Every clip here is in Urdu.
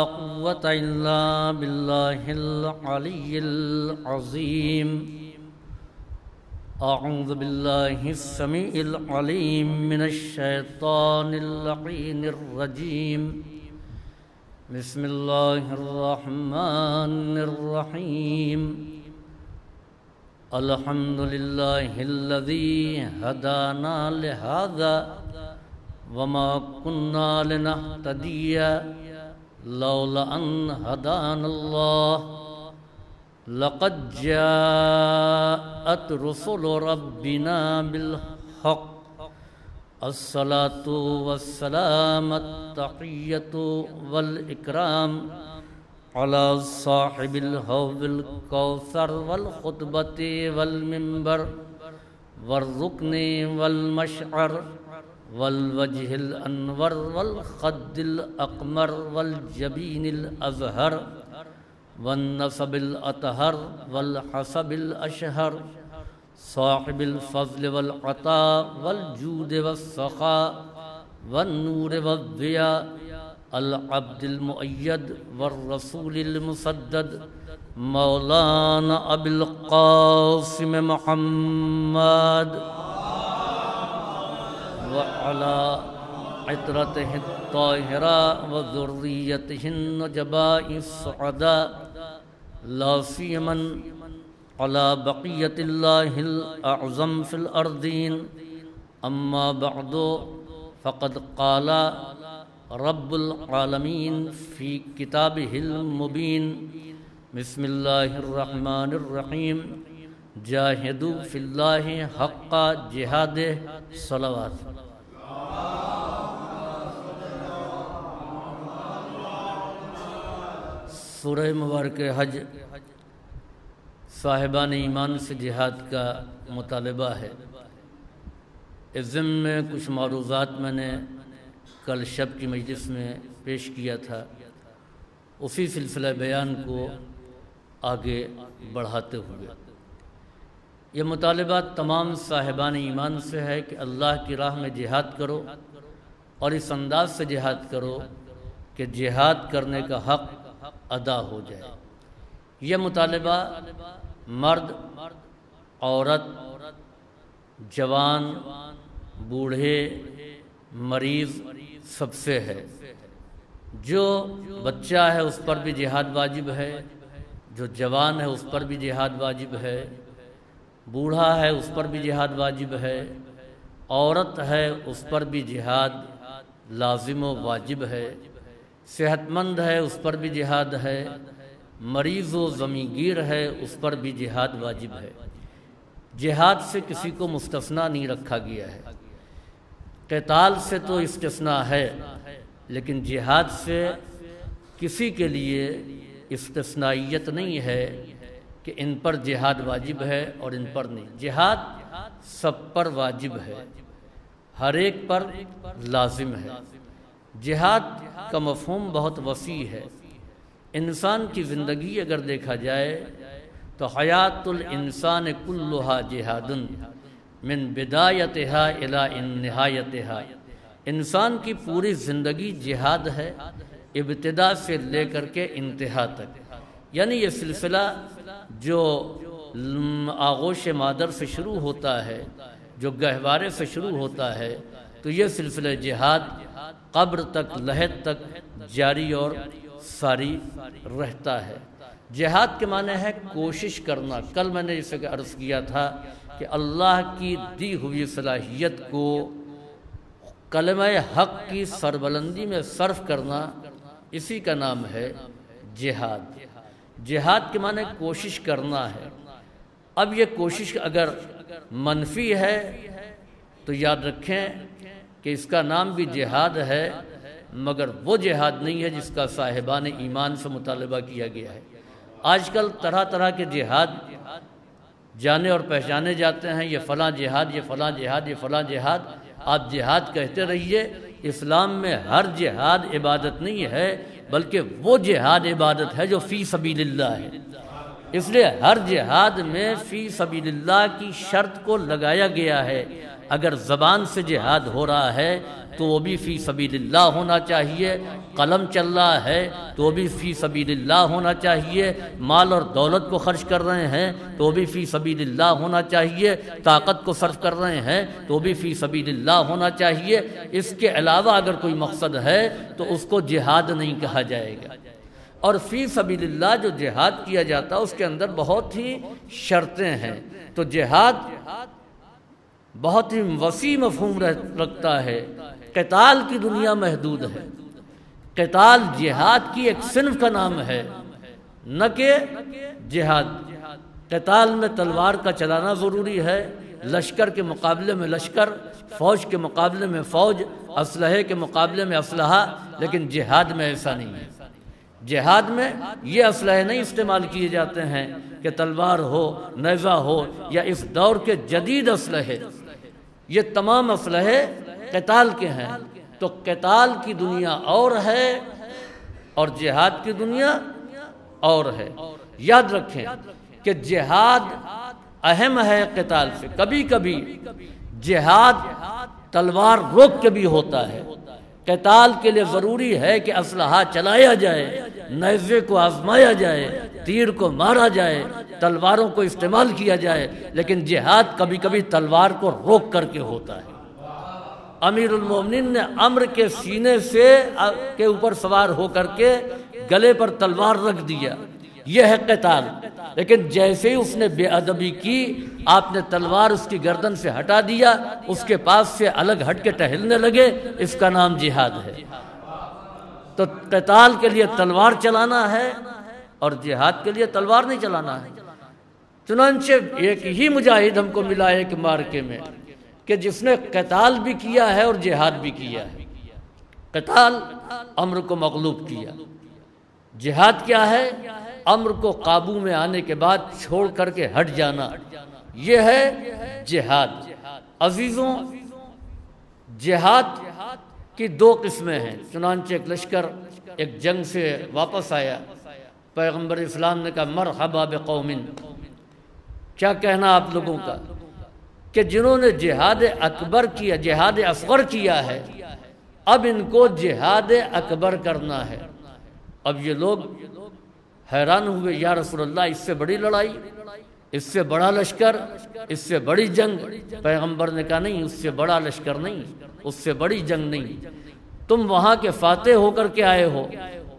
قوة إلا بالله العلي العظيم. أعوذ بالله السميع العليم من الشيطان اللعين الرجيم. بسم الله الرحمن الرحيم. الحمد لله الذي هدانا لهذا وما كنا لنهتدي لولا أن هدانا الله. لقد جاءت رسل ربنا بالحق. الصلاة والسلام التحية والإكرام على صاحب الحوض الكوثر والخطبة والمنبر والركن والمشعر والوجه الأنور والخد الأقمر والجبين الأزهر والنسب الأطهر والحسب الأشهر صاحب الفضل والعطاء والجود والسخاء والنور والضياء العبد المؤيد والرسول المسدد مولانا أبي القاسم محمد وعلى عطرته الطاهرة وذريته النجباء السعداء لا سيما على بقية الله الأعظم في الأرضين. أما بعد فقد قال رب العالمين في كتابه المبين. بسم الله الرحمن الرحيم. جاہدوا فی اللہ حق جہادہ. صلوات. سورہ مبارک حج صاحبان ایمان سے جہاد کا مطالبہ ہے. اس ضمن میں کچھ معروضات میں نے کل شب کی مجلس میں پیش کیا تھا. اسی سلسلہ بیان کو آگے بڑھاتے ہوئے یہ مطالبات تمام صاحبان ایمان سے ہے کہ اللہ کی راہ میں جہاد کرو اور اس انداز سے جہاد کرو کہ جہاد کرنے کا حق ادا ہو جائے. یہ مطالبہ مرد، عورت، جوان، بوڑھے، مریض سب سے ہے. جو بچہ ہے اس پر بھی جہاد واجب ہے، جو جوان ہے اس پر بھی جہاد واجب ہے، بوڑھا ہے اس پر بھی جہاد واجب ہے، عورت ہے اس پر بھی جہاد لازم و واجب ہے، صحت مند ہے اس پر بھی جہاد ہے، مریض و ضمیگیر ہے اس پر بھی جہاد واجب ہے. جہاد سے کسی کو مستثنیٰ نہیں رکھا گیا ہے. قتال سے تو استثناء ہے لیکن جہاد سے کسی کے لیے استثنائیت نہیں ہے کہ ان پر جہاد واجب ہے اور ان پر نہیں. جہاد سب پر واجب ہے، ہر ایک پر لازم ہے. جہاد کا مفہوم بہت وسیع ہے. انسان کی زندگی اگر دیکھا جائے تو حیات الانسان کلھا جہاد من بدایتہا الی نہایتہا. انسان کی پوری زندگی جہاد ہے، ابتدا سے لے کر کے انتہا تک. یعنی یہ سلسلہ جو آغوش مادر سے شروع ہوتا ہے، جو گہوارے سے شروع ہوتا ہے، تو یہ سلسلہ جہاد قبر تک، لحد تک جاری اور ساری رہتا ہے. جہاد کے معنی ہے کوشش کرنا. کل میں نے جیسے کہ عرض کیا تھا کہ اللہ کی دی ہوئی صلاحیت کو کلمہ حق کی سربلندی میں صرف کرنا، اسی کا نام ہے جہاد. جہاد کے معنی کوشش کرنا ہے. اب یہ کوشش اگر منفی ہے تو یاد رکھیں کہ اس کا نام بھی جہاد ہے مگر وہ جہاد نہیں ہے جس کا صاحبان ایمان سے مطالبہ کیا گیا ہے. آج کل طرح طرح کے جہاد جانے اور پہچانے جاتے ہیں. یہ فلاں جہاد، یہ فلاں جہاد، یہ فلاں جہاد. آپ جہاد کہتے رہیے. اسلام میں ہر جہاد عبادت نہیں ہے بلکہ وہ جہاد عبادت ہے جو فی سبیل اللہ ہے. اس لیے ہر جہاد میں فی سبیل اللہ کی شرط کو لگایا گیا ہے. اگر زبان سے جہاد ہو رہا ہے تو وہ بھی فی سبیل اللہ ہونا چاہیے، قلم چل رہا ہے تو وہ بھی فی سبیل اللہ ہونا چاہیے، مال اور دولت کو خرچ کر رہے ہیں تو وہ بھی فی سبیل اللہ ہونا چاہیے، طاقت کو صرف کر رہے ہیں تو وہ بھی فی سبیل اللہ ہونا چاہیے۔ اس کے علاوہ اگر کوئی مقصد ہے تو اس کو جہاد نہیں کہا جائے گا۔ اور فی سبیل اللہ جو جہاد کیا جاتا ہے اس کے اندر بہت ہی شرطیں ہیں، تو جہاد بہت ہی وسیع مفہوم رکھتا ہے۔ قتال کی دنیا محدود ہے، قتال جہاد کی ایک صنف کا نام ہے، نہ کہ جہاد۔ قتال میں تلوار کا چلانا ضروری ہے، لشکر کے مقابلے میں لشکر، فوج کے مقابلے میں فوج، اسلحے کے مقابلے میں اسلحہ، لیکن جہاد میں ایسا نہیں ہے۔ جہاد میں یہ اسلحے نہیں استعمال کیے جاتے ہیں کہ تلوار ہو، نیزہ ہو، یا اس دور کے جدید اسلحے، یہ تمام اسلحے قتال کے ہیں۔ تو قتال کی دنیا اور ہے اور جہاد کی دنیا اور ہے۔ یاد رکھیں کہ جہاد اہم ہے قتال سے۔ کبھی کبھی جہاد تلوار روک کے بھی ہوتا ہے۔ قتال کے لیے ضروری ہے کہ اسلحہ چلایا جائے، نیزے کو آزمایا جائے، تیر کو مارا جائے، تلواروں کو استعمال کیا جائے، لیکن جہاد کبھی کبھی تلوار کو روک کر کے ہوتا ہے۔ امیر المومنین نے عمرو کے سینے سے کے اوپر سوار ہو کر کے گلے پر تلوار رکھ دیا، یہ ہے قتال۔ لیکن جیسے ہی اس نے بے ادبی کی، آپ نے تلوار اس کی گردن سے ہٹا دیا، اس کے پاس سے الگ ہٹ کے ٹہلنے لگے، اس کا نام جہاد ہے۔ تو قتال کے لیے تلوار چلانا ہے اور جہاد کے لیے تلوار نہیں چلانا ہے۔ چنانچہ ایک ہی مجاہد ہم کو ملا ایک مارکے میں کہ جس نے قتال بھی کیا ہے اور جہاد بھی کیا ہے۔ قتال عمرو کو مغلوب کیا، جہاد کیا ہے؟ عمرو کو قابو میں آنے کے بعد چھوڑ کر کے ہٹ جانا، یہ ہے جہاد۔ عزیزوں، جہاد کی دو قسمیں ہیں۔ چنانچہ ایک لشکر ایک جنگ سے واپس آیا، پیغمبر اسلام نے کہا مرحبا بقوم، کیا کہنا آپ لوگوں کا کہ جنہوں نے جہاد اکبر کیا، جہاد اصغر کیا ہے، اب ان کو جہاد اکبر کرنا ہے۔ اب یہ لوگ حیران ہوئے، یا رسول اللہ اس سے بڑی لڑائی، اس سے بڑا لشکر، اس سے بڑی جنگ؟ پیغمبر نے کہا نہیں، اس سے بڑا لشکر نہیں، اس سے بڑی جنگ نہیں، تم وہاں کے فاتح ہو کر کے آئے ہو،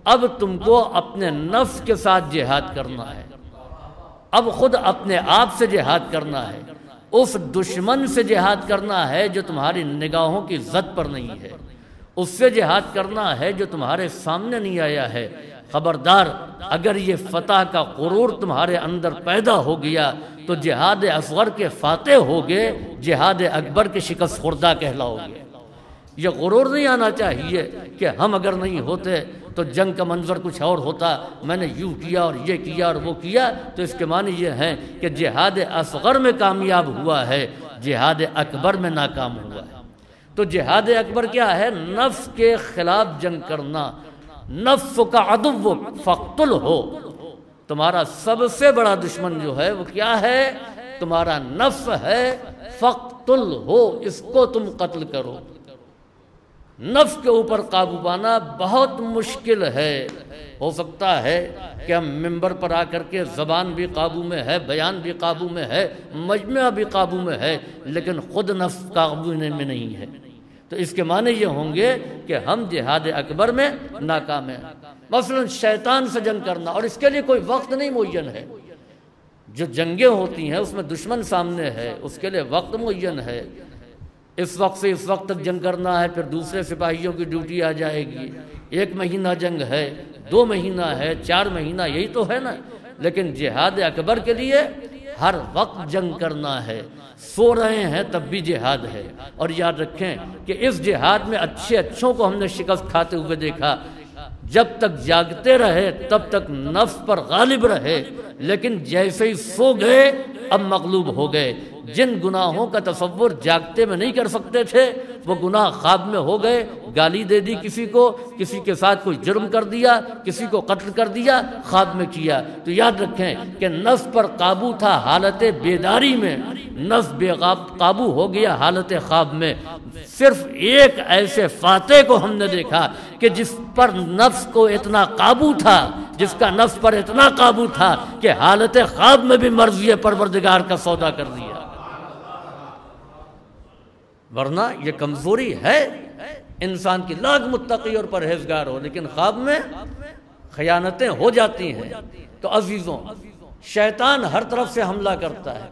اب تم کو اپنے نفس کے ساتھ جہاد کرنا ہے، اب خود اپنے آپ سے جہاد کرنا ہے، اس دشمن سے جہاد کرنا ہے جو تمہاری نگاہوں کی زد پر نہیں ہے، اس سے جہاد کرنا ہے جو تمہارے سامنے نہیں آیا ہے۔ خبردار، اگر یہ فتح کا غرور تمہارے اندر پیدا ہو گیا تو جہاد اصغر کے فاتح ہوگے، جہاد اکبر کے شکست خوردہ کہلاؤ گے۔ یہ غرور نہیں آنا چاہیے کہ ہم اگر نہیں ہوتے تو جنگ کا منظر کچھ اور ہوتا، میں نے یوں کیا اور یہ کیا اور وہ کیا۔ تو اس کے معنی یہ ہے کہ جہاد اصغر میں کامیاب ہوا ہے، جہاد اکبر میں ناکام ہوا ہے۔ تو جہاد اکبر کیا ہے؟ نفس کے خلاف جنگ کرنا۔ نفس کا عدو فقتل ہو، تمہارا سب سے بڑا دشمن جو ہے وہ کیا ہے؟ تمہارا نفس ہے، فقتل ہو، اس کو تم قتل کرو۔ نفس کے اوپر قابو پانا بہت مشکل ہے۔ ہو سکتا ہے کہ ہم ممبر پر آ کر کے زبان بھی قابو میں ہے، بیان بھی قابو میں ہے، مجمع بھی قابو میں ہے، لیکن خود نفس قابو میں نہیں ہے۔ تو اس کے معنی یہ ہوں گے کہ ہم جہاد اکبر میں ناکام ہیں۔ مثلا شیطان سے جنگ کرنا، اور اس کے لیے کوئی وقت نہیں معین ہے۔ جو جنگیں ہوتی ہیں اس میں دشمن سامنے ہے، اس کے لیے وقت معین ہے۔ اس وقت سے اس وقت تک جنگ کرنا ہے، پھر دوسرے سپاہیوں کی ڈیوٹی آ جائے گی۔ 1 مہینہ جنگ ہے، 2 مہینہ ہے، 4 مہینہ، یہی تو ہے نا۔ لیکن جہاد اکبر کے لیے ہر وقت جنگ کرنا ہے۔ سو رہے ہیں تب بھی جہاد ہے۔ اور یاد رکھیں کہ اس جہاد میں اچھوں کو ہم نے شکست کھاتے ہوئے دیکھا۔ جب تک جاگتے رہے تب تک نفس پر غالب رہے، لیکن جیسے ہی سو گئے اب مغلوب ہو گئے۔ جن گناہوں کا تصور جاگتے میں نہیں کر سکتے تھے وہ گناہ خواب میں ہو گئے۔ گالی دے دی کسی کو، کسی کے ساتھ کوئی جرم کر دیا، کسی کو قتل کر دیا، خواب میں کیا۔ تو یاد رکھیں کہ نفس پر قابو تھا حالت بیداری میں، نفس بے قابو ہو گیا حالت خواب میں۔ صرف ایک ایسے فاتح کو ہم نے دیکھا کہ جس پر نفس کو اتنا قابو تھا، جس کا نفس پر اتنا قابو تھا کہ حالت خواب میں بھی مرضی پروردگار کا سودا کر دیا۔ ورنہ یہ کمزوری ہے انسان کی، لاکھ متقی اور پرہیزگار ہو لیکن خواب میں خیانتیں ہو جاتی ہیں۔ تو عزیزوں، شیطان ہر طرف سے حملہ کرتا ہے۔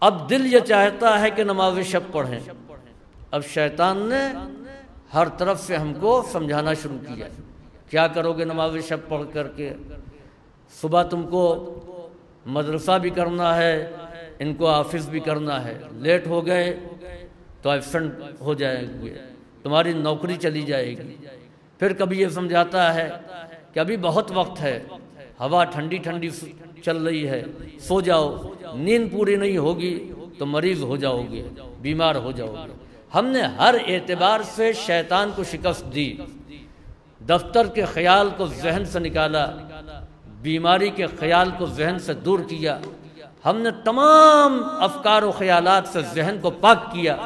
اب دل یہ چاہتا ہے کہ نماز شب پڑھیں، اب شیطان نے ہر طرف سے ہم کو سمجھانا شروع کیا، کیا کرو گے نماز شب پڑھ کر کے؟ صبح تم کو مدرسہ بھی کرنا ہے، ان کو آفس بھی کرنا ہے، لیٹ ہو گئے تو ایبسنٹ ہو جائے گی، تمہاری نوکری چلی جائے گی۔ پھر کبھی یہ سمجھاتا ہے کہ ابھی بہت وقت ہے، ہوا ٹھنڈی ٹھنڈی چل رہی ہے، سو جاؤ، نیند پوری نہیں ہوگی تو مریض ہو جاؤ گے، بیمار ہو جاؤ گے۔ ہم نے ہر اعتبار سے شیطان کو شکست دی، دفتر کے خیال کو ذہن سے نکالا، بیماری کے خیال کو ذہن سے دور کیا، ہم نے تمام افکار و خیالات سے ذہن کو پاک کیا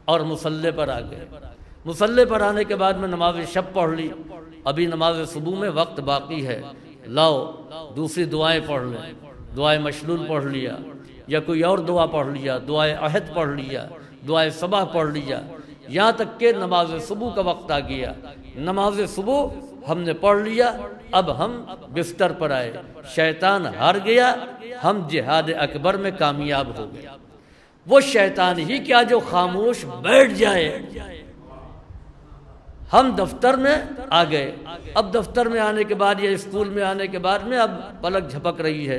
اور مصلی پر آ گئے۔ مصلی پر آنے کے بعد میں نماز شب پڑھ لی، ابھی نماز صبح میں وقت باقی ہے، لاؤ دوسری دعائیں پڑھ لیں، دعائے مشلول پڑھ لیا یا کوئی اور دعا پڑھ لیا، دعائے عہد پڑھ لیا، دعائے صبح پڑھ لیا، یہاں تک کہ نماز صبح کا وقت آ گیا۔ نماز صبح ہم نے پڑھ لیا، اب ہم بستر پر آئے، شیطان ہار گیا، ہم جہاد اکبر میں کامیاب ہو گئے۔ وہ شیطان ہی کیا جو خاموش بیٹھ جائے۔ ہم دفتر میں آ گئے، اب دفتر میں آنے کے بعد یا اسکول میں آنے کے بعد میں اب پلک جھپک رہی ہے،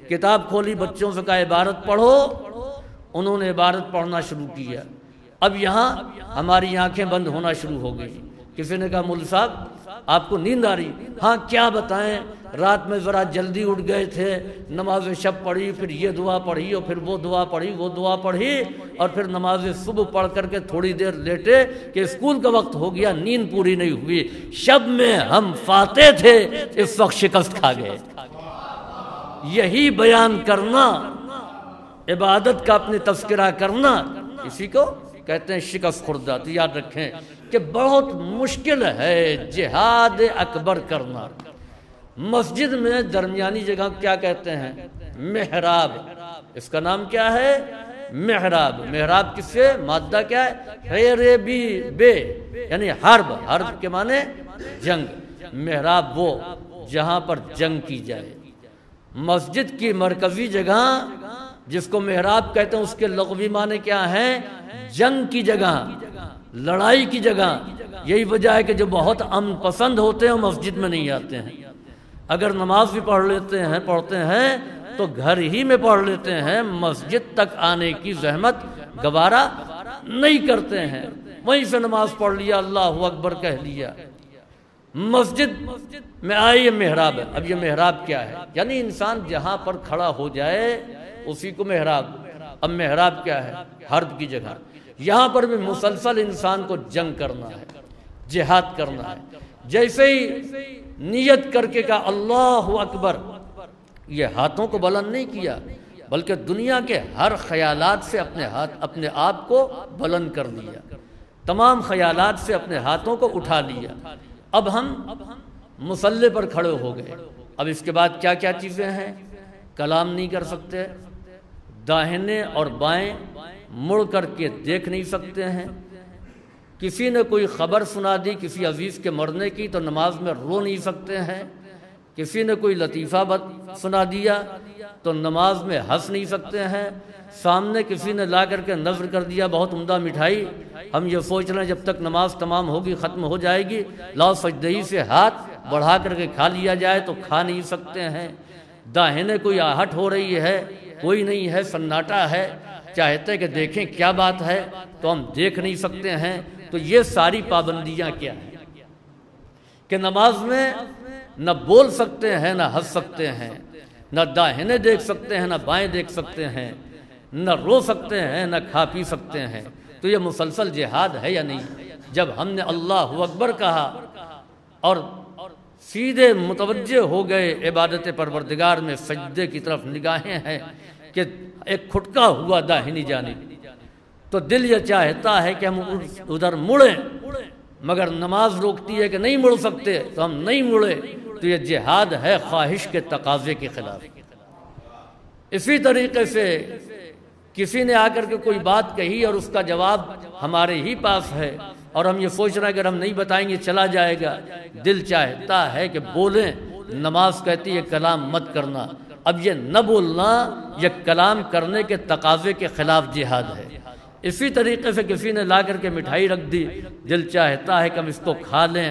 کتاب کھولی، بچوں سے کہا عبارت پڑھو، انہوں نے عبارت پڑھنا شروع کیا۔ اب یہاں ہماری آنکھیں بند ہونا شروع ہو گئی۔ کسی نے کہا مولوی صاحب آپ کو نیند آ رہی؟ ہاں کیا بتائیں، رات میں ذرا جلدی اٹھ گئے تھے، نماز شب پڑھی، پھر یہ دعا پڑھی اور پھر وہ دعا پڑھی، وہ دعا پڑھی اور پھر نماز صبح پڑھ کر کے تھوڑی دیر لیٹے کہ اسکول کا وقت ہو گیا، نیند پوری نہیں ہوئی۔ شب میں ہم فاتح تھے، اس وقت شکست کھا گئے۔ یہی بیان کرنا، عبادت کا اپنے تذکرہ کرنا، اسی کو کہتے ہیں شکست خوردہ۔ تو یاد رکھیں کہ بہت مشکل ہے جہاد اکبر کرنا۔ مسجد میں درمیانی جگہ کیا کہتے ہیں؟ محراب۔ اس کا نام کیا ہے؟ محراب۔ محراب کس سے؟ مادہ کیا ہے؟ بے یعنی حرب، حرب کے معنی جنگ۔ محراب وہ جہاں پر جنگ کی جائے۔ مسجد کی مرکزی جگہ جس کو محراب کہتے ہیں، اس کے لغوی معنی کیا ہیں؟ جنگ کی جگہ، لڑائی کی جگہ۔ یہی وجہ ہے کہ جو بہت امن پسند ہوتے ہیں وہ مسجد میں نہیں آتے ہیں۔ اگر نماز بھی پڑھتے ہیں تو گھر ہی میں پڑھ لیتے ہیں، مسجد تک آنے کی زحمت گوارا نہیں کرتے ہیں، وہیں سے نماز پڑھ لیا، اللہ اکبر کہہ لیا۔ مسجد میں آئے یہ محراب ہے۔ اب یہ محراب کیا ہے؟ یعنی انسان جہاں پر کھڑا ہو جائے اسی کو محراب۔ اب محراب کیا ہے؟ حرب کی جگہ۔ یہاں پر بھی مسلسل انسان کو جنگ کرنا ہے، جہاد کرنا ہے۔ جیسے ہی نیت کر کے کہا اللہ اکبر، یہ ہاتھوں کو بلند نہیں کیا بلکہ دنیا کے ہر خیالات سے اپنے آپ کو بلند کر لیا، تمام خیالات سے اپنے ہاتھوں کو اٹھا لیا۔ اب ہم مصلی پر کھڑے ہو گئے۔ اب اس کے بعد کیا کیا چیزیں ہیں؟ کلام نہیں کر سکتے، داہنے اور بائیں مڑ کر کے دیکھ نہیں سکتے ہیں، کسی نے کوئی خبر سنا دی کسی عزیز کے مرنے کی تو نماز میں رو نہیں سکتے ہیں، کسی نے کوئی لطیفہ سنا دیا تو نماز میں ہنس نہیں سکتے ہیں، سامنے کسی نے لا کر کے نذر کر دیا بہت عمدہ مٹھائی، ہم یہ سوچ رہے ہیں جب تک نماز تمام ہوگی ختم ہو جائے گی لاؤ سجدہی سے ہاتھ بڑھا کر کے کھا لیا جائے تو کھا نہیں سکتے ہیں، داہنے کوئی آہٹ ہو رہی ہے کوئی نہیں ہے، سناٹا ہے، چاہتے کہ دیکھیں کیا بات ہے تو ہم دیکھ نہیں سکتے ہیں۔ تو یہ ساری پابندیاں کیا ہیں کہ نماز میں نہ بول سکتے ہیں نہ ہنس سکتے ہیں، نہ داہنے دیکھ سکتے ہیں نہ بائیں دیکھ سکتے ہیں، نہ رو سکتے ہیں نہ کھا پی سکتے ہیں۔ تو یہ مسلسل جہاد ہے یا نہیں؟ جب ہم نے اللہ اکبر کہا اور سیدھے متوجہ ہو گئے عبادت پروردگار میں، سجدے کی طرف نگاہیں ہیں، کہ ایک کھٹکا ہوا داہنی جانب، تو دل یہ چاہتا ہے کہ ہم ادھر مڑیں، مگر نماز روکتی ہے کہ نہیں مڑ سکتے، تو ہم نہیں مڑے، تو یہ جہاد ہے خواہش کے تقاضے کے خلاف۔ اسی طریقے سے کسی نے آ کر کے کوئی بات کہی اور اس کا جواب ہمارے ہی پاس ہے، اور ہم یہ سوچ رہے ہیں اگر ہم نہیں بتائیں گے چلا جائے گا، دل چاہتا ہے کہ بولیں۔ نماز کہتی ہے کلام مت کرنا، اب یہ نہ بولنا یہ کلام کرنے کے تقاضے کے خلاف جہاد ہے۔ اسی طریقے سے کسی نے لا کر کے مٹھائی رکھ دی، دل چاہتا ہے کہ ہم اس کو کھا لیں،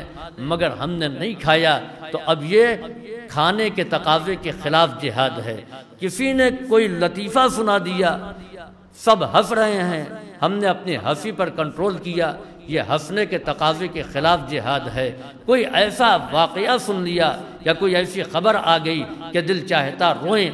مگر ہم نے نہیں کھایا، تو اب یہ کھانے کے تقاضے کے خلاف جہاد ہے۔ کسی نے کوئی لطیفہ سنا دیا، سب ہنس رہے ہیں، ہم نے اپنی ہنسی پر کنٹرول کیا، یہ ہنسنے کے تقاضے کے خلاف جہاد ہے۔ کوئی ایسا واقعہ سن لیا یا کوئی ایسی خبر آ گئی کہ دل چاہتا روئیں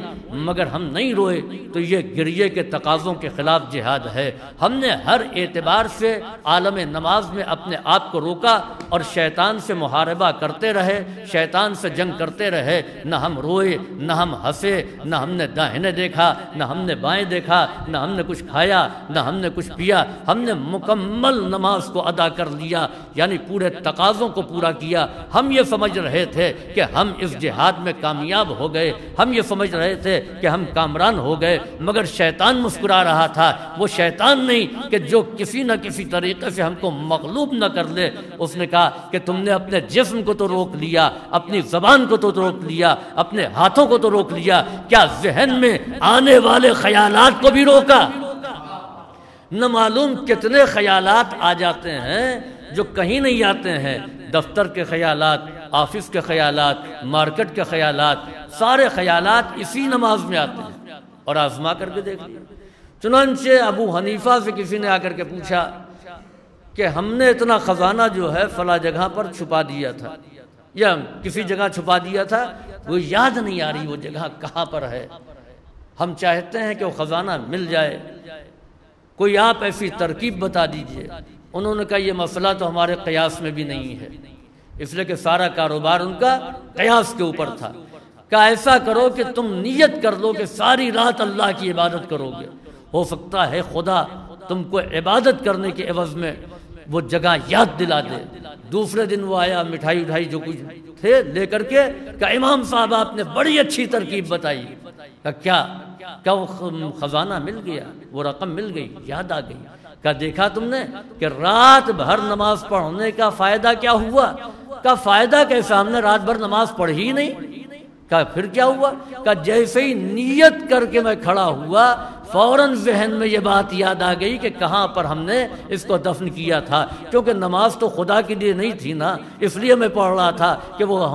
مگر ہم نہیں روئے، تو یہ گریے کے تقاضوں کے خلاف جہاد ہے۔ ہم نے ہر اعتبار سے عالم نماز میں اپنے آپ کو روکا اور شیطان سے محاربہ کرتے رہے، شیطان سے جنگ کرتے رہے، نہ ہم روئے، نہ ہم ہنسے، نہ ہم نے داہنے دیکھا، نہ ہم نے بائیں دیکھا، نہ ہم نے کچھ کھایا، نہ ہم نے کچھ پیا، ہم نے مکمل نماز کو ادا کر لیا، یعنی پورے تقاضوں کو پورا کیا۔ ہم یہ سمجھ رہے تھے کہ ہم اس جہاد میں کامیاب ہو گئے، ہم یہ سمجھ رہے تھے کہ ہم کامران ہو گئے، مگر شیطان مسکرا رہا تھا۔ وہ شیطان نہیں کہ جو کسی نہ کسی طریقے سے ہم کو مغلوب نہ کر لے، اس نے کہا کہ تم نے اپنے جسم کو تو روک لیا، اپنی زبان کو تو روک لیا، اپنے ہاتھوں کو تو روک لیا، کیا ذہن میں آنے والے خیالات کو بھی روکا؟ نہ معلوم کتنے خیالات آ جاتے ہیں جو کہیں نہیں آتے ہیں، دفتر کے خیالات، آفس کے خیالات، مارکیٹ کے خیالات، سارے خیالات اسی نماز میں آتے ہیں، اور آزما کر کے دیکھ لیا۔ چنانچہ ابو حنیفہ سے کسی نے آ کر کے پوچھا کہ ہم نے اتنا خزانہ جو ہے فلاں جگہ پر چھپا دیا تھا، یا کسی جگہ چھپا دیا تھا، وہ یاد نہیں آ رہی وہ جگہ کہاں پر ہے، ہم چاہتے ہیں کہ وہ خزانہ مل جائے، کوئی آپ ایسی ترکیب بتا دیجئے۔ انہوں نے کہا یہ مسئلہ تو ہمارے قیاس میں بھی نہیں ہے، اس لیے کہ سارا کاروبار ان کا قیاس کے اوپر تھا۔ کہا ایسا کرو کہ تم نیت کر لو کہ ساری رات اللہ کی عبادت کرو گے، ہو سکتا ہے خدا تم کو عبادت کرنے کے عوض میں وہ جگہ یاد دلا دے۔ دوسرے دن وہ آیا، مٹھائی اٹھائی جو کچھ تھے لے کر کے، کہ امام صاحب آپ نے بڑی اچھی ترکیب بتائی۔ کہا کیا وہ خزانہ مل گیا، وہ رقم مل گئی، یاد آ گئی۔ کہا دیکھا تم نے کہ رات بھر نماز پڑھنے کا فائدہ کیا ہوا؟ کہا فائدہ کیسا، ہم نے رات بھر نماز پڑھی ہی نہیں۔ کہا پھر کیا ہوا؟ کہا جیسے ہی نیت کر کے میں کھڑا ہوا، فوراً ذہن میں یہ بات یاد آ گئی کہ کہاں پر ہم نے اس کو دفن کیا تھا، کیونکہ نماز تو خدا کے لیے نہیں تھی نا، اس لیے میں پڑھ رہا تھا کہ وہ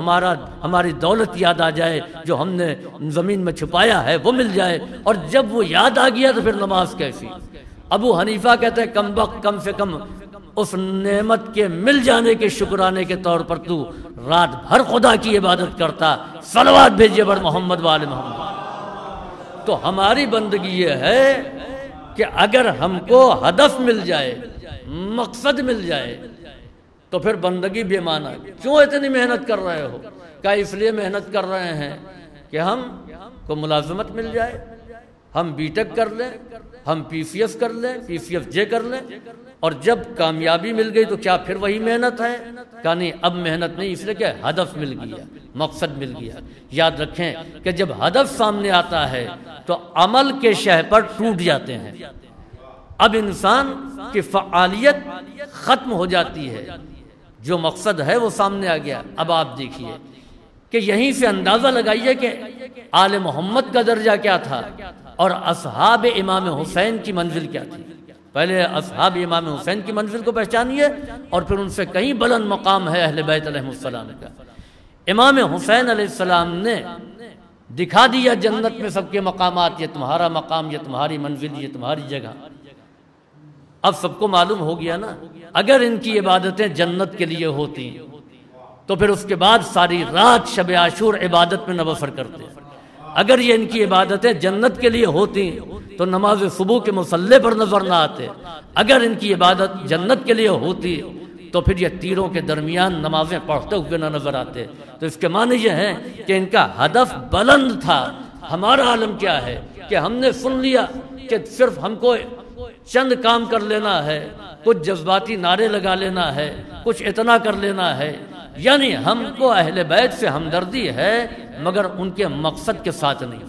ہماری دولت یاد آ جائے، جو ہم نے زمین میں چھپایا ہے وہ مل جائے، اور جب وہ یاد آ گیا تو پھر نماز کیسی؟ ابو حنیفہ کہتے ہیں کم سے کم اس نعمت کے مل جانے کے شکرانے کے طور پر تو رات بھر خدا کی عبادت کرتا۔ صلوات بھیجیے بر محمد وآل محمد۔ تو ہماری بندگی یہ ہے کہ اگر ہم کو ہدف مل جائے، مقصد مل جائے، تو پھر بندگی بے معنی۔ کیوں اتنی محنت کر رہے ہو؟ کیا اس لیے محنت کر رہے ہیں کہ ہم کو ملازمت مل جائے، ہم بی ٹیک کر لیں، ہم پی سی ایس کر لیں، پی سی ایف جے کر لیں، اور جب کامیابی مل گئی تو کیا پھر وہی محنت ہے؟ کہ نہیں، اب محنت نہیں، اس لیے کہ ہدف مل گیا، مقصد مل گیا۔ یاد رکھیں کہ جب ہدف سامنے آتا ہے تو عمل کے شہ پر ٹوٹ جاتے ہیں، اب انسان کی فعالیت ختم ہو جاتی ہے، جو مقصد ہے وہ سامنے آ گیا۔ اب آپ دیکھیے کہ یہیں سے اندازہ لگائیے کہ آل محمد کا درجہ کیا تھا اور اصحاب امام حسین کی منزل کیا تھی۔ پہلے اصحاب امام حسین کی منزل کو پہچانیے، اور پھر ان سے کہیں بلند مقام ہے اہل بیت علیہ السلام کا۔ امام حسین علیہ السلام نے دکھا دیا جنت میں سب کے مقامات، یہ تمہارا مقام، یہ تمہاری منزل، یہ تمہاری جگہ۔ اب سب کو معلوم ہو گیا نا، اگر ان کی عبادتیں جنت کے لیے ہوتی تو پھر اس کے بعد ساری رات شب عاشور عبادت میں نہ بسر کرتے۔ اگر یہ ان کی عبادتیں جنت کے لیے ہوتی تو نماز صبح کے مصلی پر نظر نہ آتے۔ اگر ان کی عبادت جنت کے لیے ہوتی تو پھر یہ تیروں کے درمیان نمازیں پڑھتے ہوئے نہ نظر آتے۔ تو اس کے معنی یہ ہے کہ ان کا ہدف بلند تھا۔ ہمارا عالم کیا ہے کہ ہم نے سن لیا کہ صرف ہم کو چند کام کر لینا ہے، کچھ جذباتی نعرے لگا لینا ہے، کچھ اتنا کر لینا ہے، یعنی ہم کو اہل بیت سے ہمدردی ہے مگر ان کے مقصد کے ساتھ نہیں۔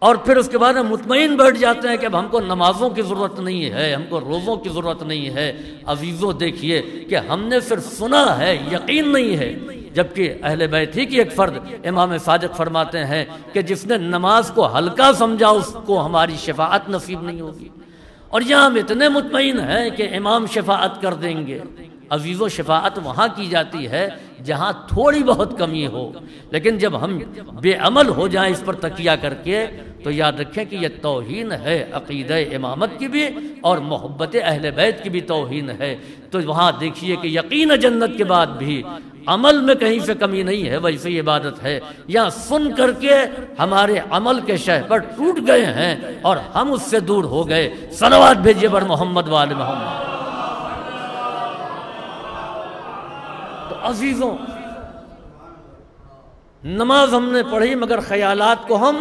اور پھر اس کے بعد مطمئن بیٹھ جاتے ہیں کہ اب ہم کو نمازوں کی ضرورت نہیں ہے، ہم کو روزوں کی ضرورت نہیں ہے۔ عزیزو دیکھیے کہ ہم نے صرف سنا ہے، یقین نہیں ہے، جبکہ اہل بیت ہی کی ایک فرد امام صادق فرماتے ہیں کہ جس نے نماز کو ہلکا سمجھا اس کو ہماری شفاعت نصیب نہیں ہوگی، اور یہاں ہم اتنے مطمئن ہیں کہ امام شفاعت کر دیں گے۔ عزیزو شفاعت وہاں کی جاتی ہے جہاں تھوڑی بہت کمی ہو، لیکن جب ہم بے عمل ہو جائیں اس پر تکیہ کر کے تو یاد رکھیں کہ یہ توہین ہے عقیدہ امامت کی بھی اور محبت اہل بیت کی بھی توہین ہے۔ تو وہاں دیکھیے کہ یقین جنت کے بعد بھی عمل میں کہیں سے کمی نہیں ہے، ویسے عبادت ہے، یا سن کر کے ہمارے عمل کے شہ پر ٹوٹ گئے ہیں اور ہم اس سے دور ہو گئے۔ صلوات بھیجیے بر محمد وآل محمد۔ تو عزیزوں، نماز ہم نے پڑھی مگر خیالات کو ہم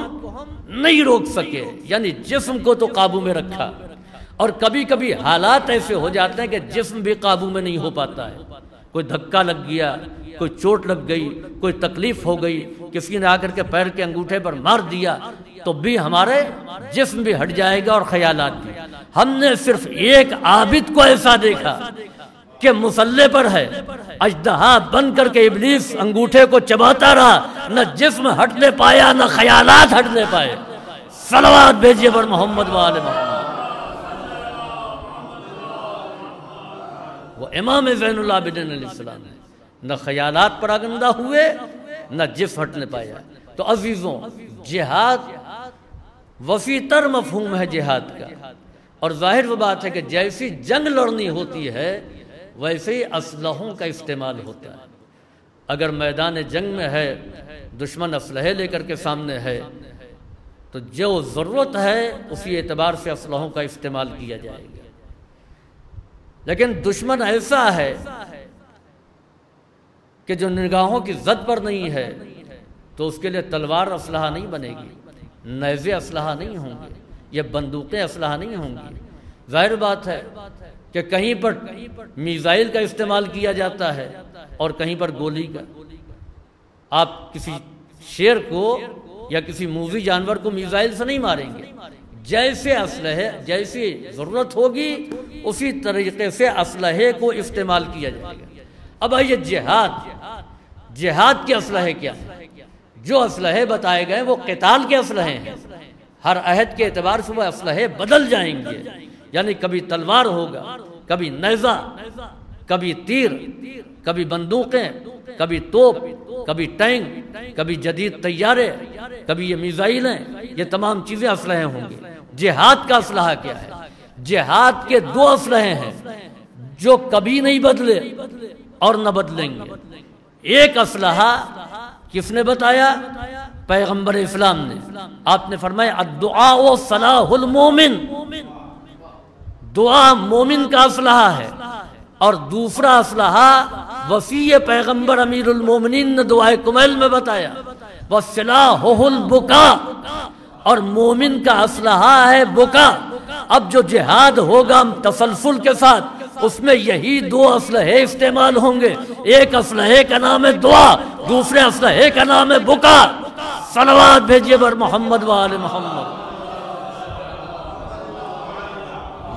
نہیں روک سکے، یعنی جسم کو تو قابو میں رکھا، اور کبھی کبھی حالات ایسے ہو جاتے ہیں کہ جسم بھی قابو میں نہیں ہو پاتا ہے، کوئی دھکا لگ گیا، کوئی چوٹ لگ گئی، کوئی تکلیف ہو گئی، کسی نے آ کر کے پیر کے انگوٹھے پر مار دیا تو بھی ہمارے جسم بھی ہٹ جائے گا اور خیالات بھی۔ ہم نے صرف ایک عابد کو ایسا دیکھا کہ مصلی پر ہے، اژدہا بن کر کے ابلیس انگوٹھے کو چباتا رہا، نہ جسم ہٹنے پایا نہ خیالات ہٹنے پائے۔ صلوات بھیجیے بر محمد وآل محمد۔ وہ امام زین العابدین علیہ السلام ہے، نہ خیالات پر آگندہ ہوئے نہ جسم ہٹنے پایا۔ تو عزیزوں، جہاد وسیع تر مفہوم ہے جہاد کا، اور ظاہر وہ بات ہے کہ جیسی جنگ لڑنی ہوتی ہے ویسے ہی اسلحوں کا استعمال ہوتا ہے۔ اگر میدان جنگ میں ہے، دشمن اسلحے لے کر کے سامنے ہے، تو جو ضرورت ہے اسی اعتبار سے اسلحوں کا استعمال کیا جائے گا۔ لیکن دشمن ایسا ہے کہ جو نگاہوں کی زد پر نہیں ہے تو اس کے لیے تلوار اسلحہ نہیں بنے گی، نیزے اسلحہ نہیں ہوں گے، یہ بندوقیں اسلحہ نہیں ہوں گی۔ ظاہر بات ہے کہ کہیں پر میزائل کا استعمال کیا جاتا ہے اور کہیں پر گولی کا۔ آپ کسی شیر کو یا کسی موذی جانور کو میزائل سے نہیں ماریں گے، جیسے اسلحے جیسی ضرورت ہوگی اسی طریقے سے اسلحے کو استعمال کیا جائے گا۔ اب آئیے جہاد کے اسلحے کیا ہیں؟ جو اسلحے بتائے گئے وہ قتال کے اسلحے ہیں۔ ہر عہد کے اعتبار سے وہ اسلحے بدل جائیں گے، یعنی کبھی تلوار ہوگا، کبھی نیزہ، کبھی تیر، کبھی بندوقیں، کبھی توپ، کبھی ٹینک، کبھی جدید طیارے، کبھی یہ میزائلیں، یہ تمام چیزیں اسلحے ہوں گی۔ جہاد کا اسلحہ کیا ہے؟ جہاد کے دو اسلحے ہیں جو کبھی نہیں بدلے اور نہ بدلیں گے۔ ایک اسلحہ کس نے بتایا؟ پیغمبر اسلام نے۔ آپ نے فرمایا الدعاء صلاح المومن، دعا مومن کا اسلحہ ہے۔ اور دوسرا اسلحہ وصی پیغمبر امیر المومنین نے دعائے کمیل میں بتایا وَسِلَاحُهُ الْبُكَاءُ، اور مومن کا اسلحہ ہے بکا۔ اب جو جہاد ہوگا تسلسل کے ساتھ اس میں یہی دو اسلحے استعمال ہوں گے، ایک اسلحے کا نام ہے دعا، دوسرے اسلحے کا نام ہے بکا۔ صلوات بھیجیے بر محمد وآل محمد۔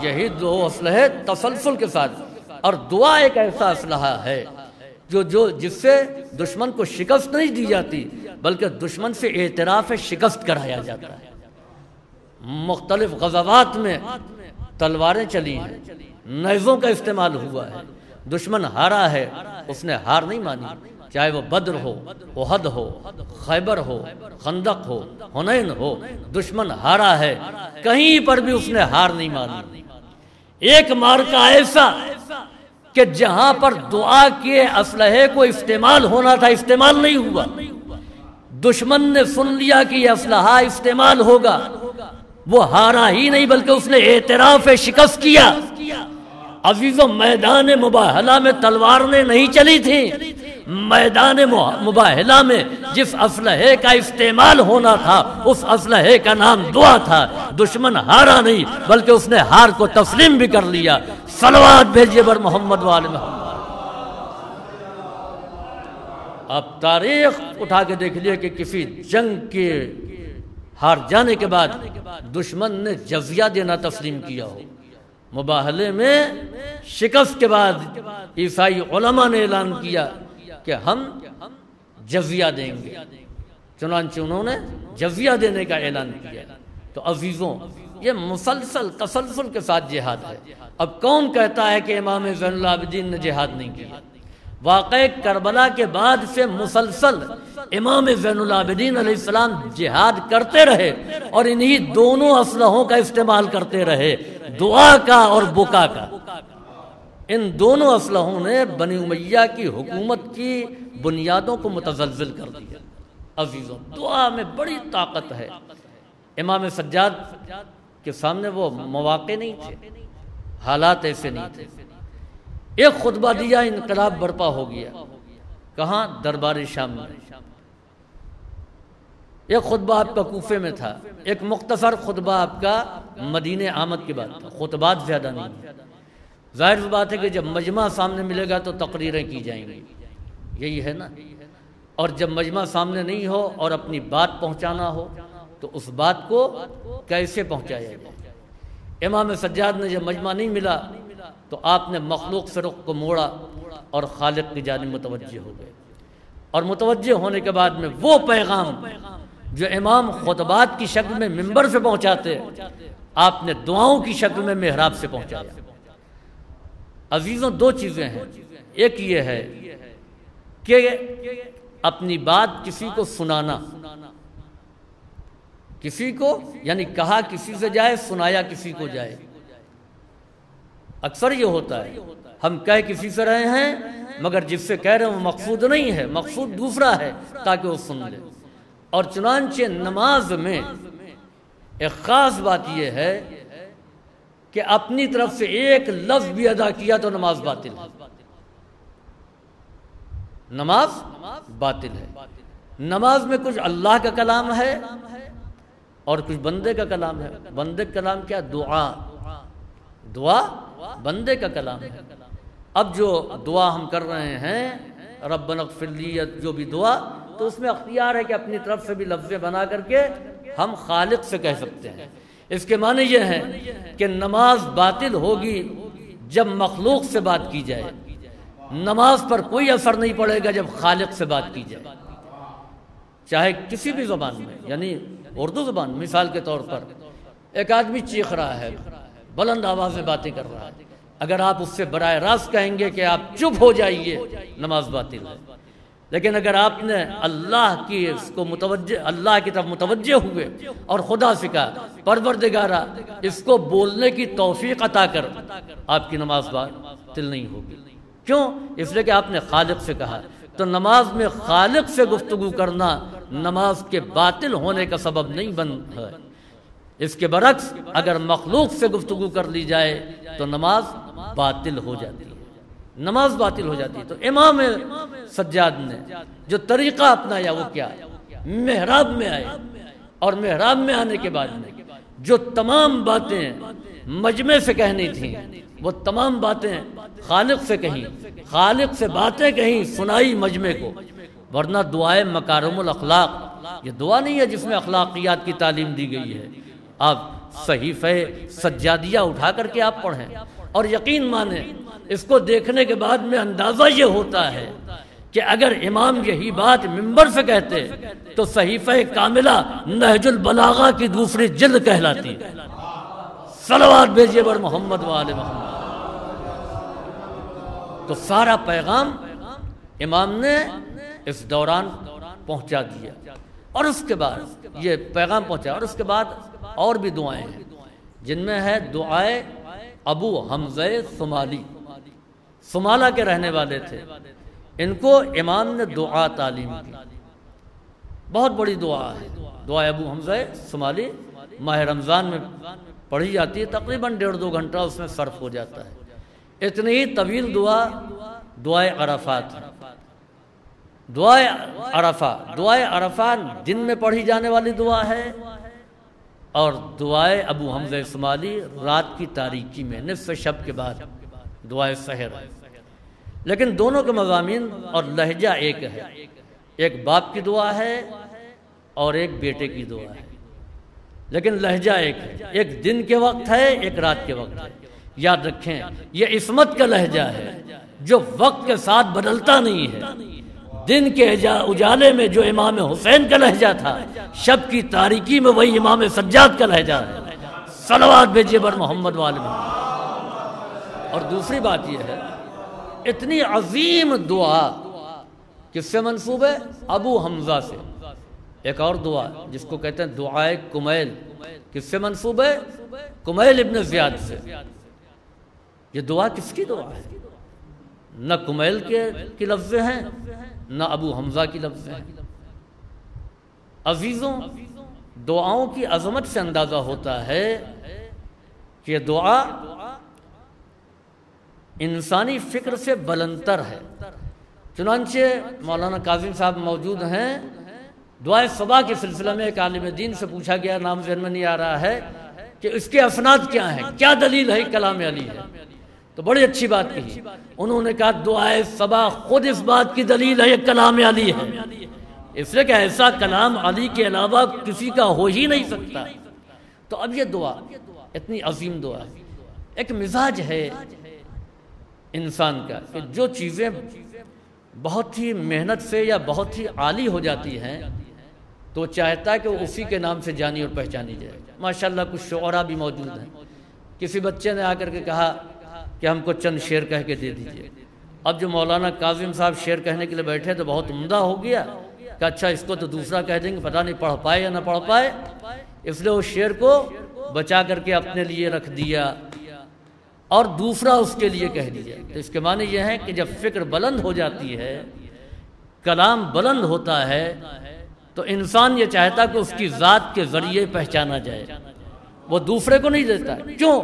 یہی دو اسلحے تسلسل کے ساتھ، اور دعا ایک ایسا اسلحہ ہے جس سے دشمن کو شکست نہیں دی جاتی بلکہ دشمن سے اعتراف شکست کرایا جاتا ہے۔ مختلف غزوات میں تلواریں چلی ہیں، نیزوں کا استعمال ہوا ہے، دشمن ہارا ہے، اس نے ہار نہیں مانی، چاہے وہ بدر ہو، احد ہو، خیبر ہو، خندق ہو، حنین ہو، دشمن ہارا ہے، کہیں پر بھی اس نے ہار نہیں مانی۔ ایک مارکا ایسا کہ جہاں پر دعا کے اسلحے کو استعمال ہونا تھا استعمال نہیں ہوا، دشمن نے سن لیا کہ یہ اسلحہ استعمال ہوگا، وہ ہارا ہی نہیں بلکہ اس نے اعتراف شکست کیا۔ عزیزوں، میدان مباہلہ میں تلواریں نہیں چلی تھیں، میدان مباہلہ میں جس اسلحے کا استعمال ہونا تھا اس اسلحے کا نام دعا تھا۔ دشمن ہارا نہیں بلکہ اس نے ہار کو تسلیم بھی کر لیا۔ صلوات بھیجیے بر محمد وآل محمد۔ آپ تاریخ اٹھا کے دیکھ لیے کہ کسی جنگ کے ہار جانے کے بعد دشمن نے جزیہ دینا تسلیم کیا ہو۔ مباہلے میں شکست کے بعد عیسائی علماء نے اعلان کیا کہ ہم جزیہ دیں گے، چنانچہ انہوں نے جزیہ دینے کا اعلان کیا۔ تو عزیزوں، یہ مسلسل تسلسل کے ساتھ جہاد ہے۔ اب کون کہتا ہے کہ امام زین العابدین نے جہاد نہیں کیا؟ واقعہ کربلا کے بعد سے مسلسل امام زین العابدین علیہ السلام جہاد کرتے رہے اور انہی دونوں اسلحوں کا استعمال کرتے رہے، دعا کا اور بکا کا۔ ان دونوں اسلحوں نے بنی امیہ کی حکومت کی بنیادوں کو متزلزل کر دیا۔ عزیزوں، دعا میں بڑی طاقت ہے۔ امام سجاد کے سامنے وہ مواقع نہیں تھے، حالات ایسے نہیں تھے۔ ایک خطبہ دیا، انقلاب برپا ہو گیا۔ کہاں؟ دربار شام میں۔ ایک خطبہ آپ کا کوفے میں تھا، ایک مختصر خطبہ آپ کا مدینہ آمد کے بعد تھا۔ خطبات زیادہ نہیں۔ ظاہر سی بات ہے کہ جب مجمع سامنے ملے گا تو تقریریں کی جائیں گی، یہی ہے نا۔ اور جب مجمع سامنے نہیں ہو اور اپنی بات پہنچانا ہو تو اس بات کو کیسے پہنچایا جائے؟ امام سجاد نے جب مجمع نہیں ملا تو آپ نے مخلوق سے رخ کو موڑا اور خالق کی جانب متوجہ ہو گئے۔ اور متوجہ ہونے کے بعد میں وہ پیغام جو امام خطبات کی شکل میں منبر سے پہنچاتے، آپ نے دعاؤں کی شکل میں محراب سے پہنچایا۔ عزیزوں، دو چیزیں ہیں۔ ایک یہ ہے کہ اپنی بات کسی کو سنانا، کسی کو یعنی کہا کسی سے جائے، سنایا کسی کو جائے۔ اکثر یہ ہوتا ہے، ہم کہہ کسی سے رہے ہیں مگر جس سے کہہ رہے ہیں وہ مقصود نہیں ہے، مقصود دوسرا ہے تاکہ وہ سن لے۔ اور چنانچہ نماز میں ایک خاص بات یہ ہے کہ اپنی طرف سے ایک لفظ بھی ادا کیا تو نماز باطل ہے، نماز باطل ہے۔ نماز میں کچھ اللہ کا کلام ہے اور کچھ بندے کا کلام ہے۔ بندے کا کلام کیا؟ دعا۔ دعا بندے کا کلام ہے۔ اب جو دعا ہم کر رہے ہیں ربنا اغفر لی، جو بھی دعا، تو اس میں اختیار ہے کہ اپنی طرف سے بھی لفظیں بنا کر کے ہم خالق سے کہہ سکتے ہیں۔ اس کے معنی یہ ہے کہ نماز باطل ہوگی جب مخلوق سے بات کی جائے، نماز پر کوئی اثر نہیں پڑے گا جب خالق سے بات کی جائے، چاہے کسی بھی زبان میں، یعنی اردو زبان۔ مثال کے طور پر ایک آدمی چیخ رہا ہے، بلند آواز میں باتیں کر رہا ہے، اگر آپ اس سے براہ راست کہیں گے کہ آپ چپ ہو جائیے، نماز باطل ہے۔ لیکن اگر آپ نے اللہ کی طرف متوجہ ہوئے اور خدا سے کہا پروردگارا اس کو بولنے کی توفیق عطا کر، آپ کی نماز باطل نہیں ہوگی۔ کیوں؟ اس لیے کہ آپ نے خالق سے کہا۔ تو نماز میں خالق سے گفتگو کرنا نماز کے باطل ہونے کا سبب نہیں بنتا ہے۔ اس کے برعکس اگر مخلوق سے گفتگو کر لی جائے تو نماز باطل ہو جاتی ہے، نماز باطل ہو جاتی ہے۔ تو امام سجاد نے جو طریقہ اپنایا وہ کیا؟ محراب میں آئے، اور محراب میں آنے کے بعد میں جو تمام باتیں مجمع سے کہنی تھیں وہ تمام باتیں خالق سے کہیں، خالق سے باتیں کہیں، سنائی مجمع کو۔ ورنہ دعائے مکارم الاخلاق یہ دعا نہیں ہے جس میں اخلاقیات کی تعلیم دی گئی ہے۔ آپ صحیفہ سجادیہ اٹھا کر کے آپ پڑھیں اور یقین مانیں، اس کو دیکھنے کے بعد میں اندازہ یہ ہوتا ہے کہ اگر امام یہی بات منبر سے کہتے تو صحیفہ کاملہ نہج البلاغہ کی دوسری جلد کہلاتی۔ صلوات بھیجیے بر محمد وآل محمد۔ تو سارا پیغام امام نے اس دوران پہنچا دیا، اور اس کے بعد یہ پیغام پہنچا، اور اس کے بعد اور بھی دعائیں ہیں جن میں ہے دعائے ابو حمزہ صومالی، صومالہ کے رہنے والے تھے، ان کو امام نے دعا تعلیم کی۔ بہت بڑی دعا ہے دعائے ابو حمزہ صومالی، ماہ رمضان میں پڑھی جاتی ہے، تقریباً 1.5-2 گھنٹہ اس میں صرف ہو جاتا ہے۔ اتنی ہی طویل دعائے عرفات ہے۔ دعائے عرفہ، دعائے عرفہ دن میں پڑھی جانے والی دعا ہے، اور دعائے ابو حمزہ اسماعیلی رات کی تاریکی میں نصف شب کے بعد دعائے سحر ہے۔ لیکن دونوں کے مضامین اور لہجہ ایک ہے، ایک باپ کی دعا ہے اور ایک بیٹے کی دعا ہے، لیکن لہجہ ایک ہے، ایک دن کے وقت ہے، ایک رات کے وقت ہے۔ یاد رکھیں یہ عصمت کا لہجہ ہے جو وقت کے ساتھ بدلتا نہیں ہے۔ دن کے اجالے میں جو امام حسین کا لہجہ تھا، شب کی تاریکی میں وہی امام سجاد کا لہجہ ہے۔ صلوات بھیجیے بر محمد وآل محمد۔ اور دوسری بات یہ ہے، اتنی عظیم دعا کس سے منسوب ہے؟ ابو حمزہ سے۔ ایک اور دعا جس کو کہتے ہیں دعائے کمیل، کس سے منسوب ہے؟ کمیل ابن زیاد سے۔ یہ دعا کس کی دعا ہے؟ نہ کمیل کی لفظ ہیں نہ ابو حمزہ کی لفظ ہیں۔ عزیزوں، دعاؤں کی عظمت سے اندازہ ہوتا ہے کہ یہ دعا انسانی فکر سے بلندتر ہے۔ چنانچہ مولانا کاظم صاحب موجود ہیں، دعائے صبح کے سلسلہ میں ایک عالم دین سے پوچھا گیا، نام ذہن میں نہیں آ رہا ہے، کہ اس کے اسناد کیا ہیں، کیا دلیل ہے کلام علی ہے؟ تو بڑی اچھی بات کہی، انہوں نے کہا دعائے صبح خود اس بات کی دلیل ہے یہ کلام علی ہے، اس لیے کہ ایسا کلام علی کے علاوہ کسی کا ہو ہی نہیں سکتا۔ تو اب یہ دعا اتنی عظیم دعا ہے، ایک مزاج ہے انسان کا کہ جو چیزیں بہت ہی محنت سے یا بہت ہی عالی ہو جاتی ہیں تو چاہتا ہے کہ وہ اسی کے نام سے جانی اور پہچانی جائے۔ ماشاءاللہ کچھ شعراء بھی موجود ہیں، کسی بچے نے آ کر کے کہا کہ ہم کو چند شعر کہہ کے دے دیجئے۔ اب جو مولانا کاظم صاحب شعر کہنے کے لیے بیٹھے تو بہت عمدہ ہو گیا کہ اچھا اس کو تو دوسرا کہہ دیں گے، پتہ نہیں پڑھ پائے یا نہ پڑھ پائے، اس لیے اس شعر کو بچا کر کے اپنے لیے رکھ دیا اور دوسرا اس کے لیے کہہ دیا۔ تو اس کے معنی یہ ہے کہ جب فکر بلند ہو جاتی ہے، کلام بلند ہوتا ہے، تو انسان یہ چاہتا کہ اس کی ذات کے ذریعے پہچانا جائے، وہ دوسرے کو نہیں دیتا۔ کیوں؟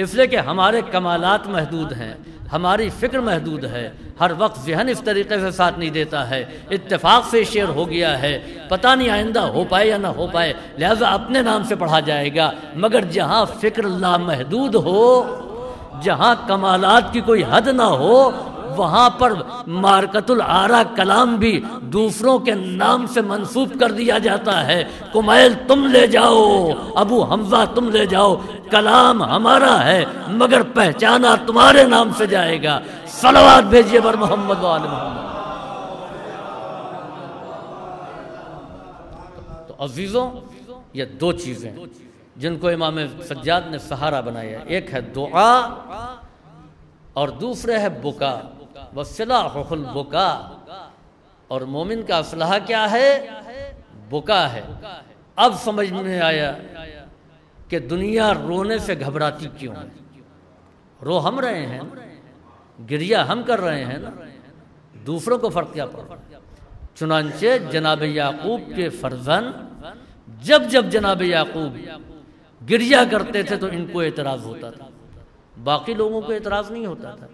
اس لیے کہ ہمارے کمالات محدود ہیں، ہماری فکر محدود ہے، ہر وقت ذہن اس طریقے سے ساتھ نہیں دیتا ہے، اتفاق سے شعر ہو گیا ہے، پتہ نہیں آئندہ ہو پائے یا نہ ہو پائے، لہذا اپنے نام سے پڑھا جائے گا۔ مگر جہاں فکر لامحدود ہو، جہاں کمالات کی کوئی حد نہ ہو، وہاں پر مارکت الآرا کلام بھی دوسروں کے نام سے منسوب کر دیا جاتا ہے۔ کمیل تم لے جاؤ، ابو حمزہ تم لے جاؤ، کلام ہمارا ہے مگر پہچانا تمہارے نام سے جائے گا۔ صلوات بھیجیے بر محمد وآل محمد۔ تو عزیزوں، یہ دو چیزیں جن کو امام سجاد نے سہارا بنایا، ایک ہے دعا اور دوسرے ہے بکا۔ وَالصِّلَاحُ الْبُكَا، اور مومن کا اسلحہ کیا ہے؟ بکا ہے۔ اب سمجھ میں آیا کہ دنیا رونے سے گھبراتی کیوں ہے۔ رو ہم رہے ہیں، گریہ ہم کر رہے ہیں نا، دوسروں کو فرق کیا پڑا۔ چنانچہ جناب یعقوب کے فرزند جب جناب یعقوب گریہ کرتے تھے تو ان کو اعتراض ہوتا تھا، باقی لوگوں کو اعتراض نہیں ہوتا تھا۔